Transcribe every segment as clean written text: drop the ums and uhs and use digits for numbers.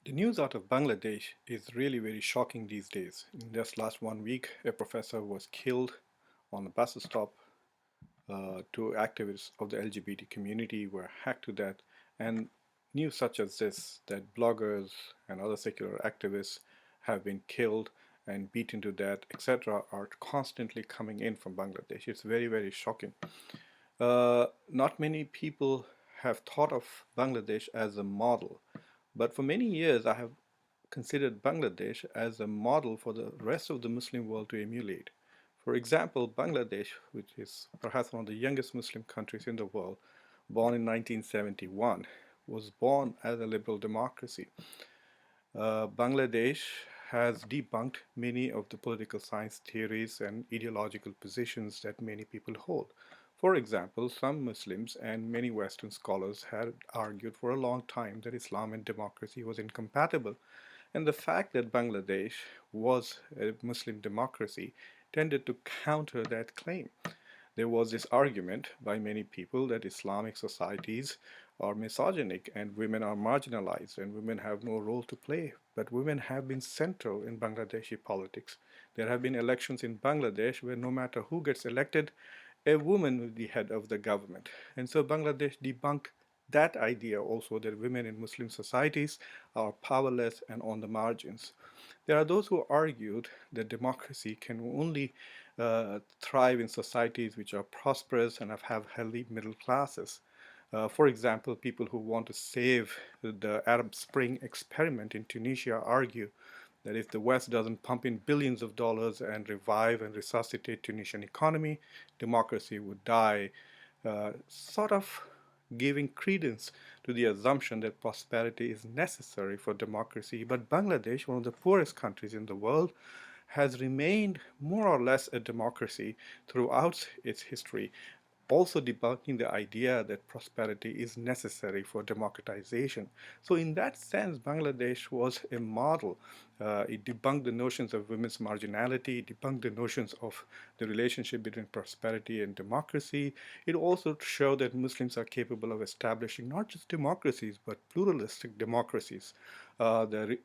The news out of Bangladesh is really very shocking these days. In just last 1 week, a professor was killed on a bus stop. Two activists of the LGBT community were hacked to death, and news such as this, that bloggers and other secular activists have been killed and beaten to death, etc., are constantly coming in from Bangladesh. It's very, very shocking. Not many people have thought of Bangladesh as a model, but for many years I have considered Bangladesh as a model for the rest of the Muslim world to emulate. For example, Bangladesh, which is perhaps one of the youngest Muslim countries in the world, born in 1971, was born as a liberal democracy. Bangladesh has debunked many of the political science theories and ideological positions that many people hold. For example, some Muslims and many Western scholars had argued for a long time that Islam and democracy was incompatible, and the fact that Bangladesh was a Muslim democracy tended to counter that claim. There was this argument by many people that Islamic societies are misogynic and women are marginalized and women have no role to play. But women have been central in Bangladeshi politics. There have been elections in Bangladesh where no matter who gets elected, a woman will be head of the government. And so Bangladesh debunked that idea also, that women in Muslim societies are powerless and on the margins. There are those who argued that democracy can only thrive in societies which are prosperous and have healthy middle classes. For example, people who want to save the Arab Spring experiment in Tunisia argue that if the West doesn't pump in billions of dollars and revive and resuscitate Tunisian economy, democracy would die, sort of giving credence to the assumption that prosperity is necessary for democracy. But Bangladesh, one of the poorest countries in the world, has remained more or less a democracy throughout its history, also debunking the idea that prosperity is necessary for democratization. So, in that sense, Bangladesh was a model. It debunked the notions of women's marginality, it debunked the notions of the relationship between prosperity and democracy. It also showed that Muslims are capable of establishing not just democracies but pluralistic democracies. The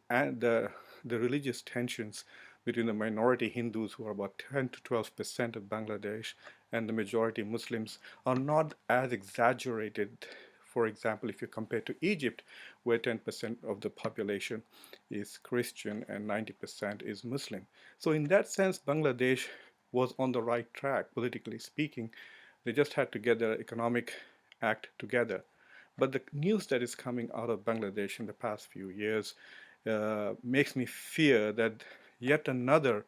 religious tensions between the minority Hindus, who are about 10 to 12% of Bangladesh, and the majority Muslims are not as exaggerated. For example, if you compare to Egypt, where 10% of the population is Christian and 90% is Muslim. So, in that sense, Bangladesh was on the right track, politically speaking. They just had to get their economic act together. But the news that is coming out of Bangladesh in the past few years makes me fear that yet another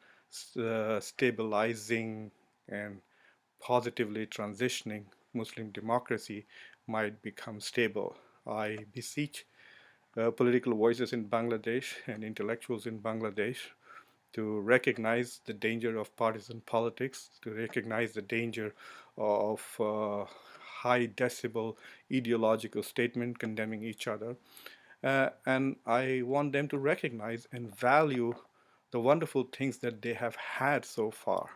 stabilizing and positively transitioning Muslim democracy might become stable. I beseech political voices in Bangladesh and intellectuals in Bangladesh to recognize the danger of partisan politics, to recognize the danger of high decibel ideological statement condemning each other. And I want them to recognize and value the wonderful things that they have had so far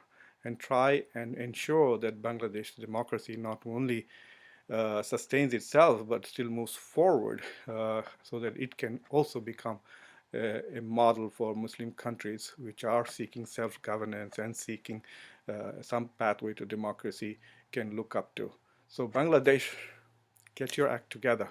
and try and ensure that Bangladesh democracy not only sustains itself but still moves forward so that it can also become a model for Muslim countries which are seeking self-governance and seeking some pathway to democracy can look up to. So Bangladesh, get your act together.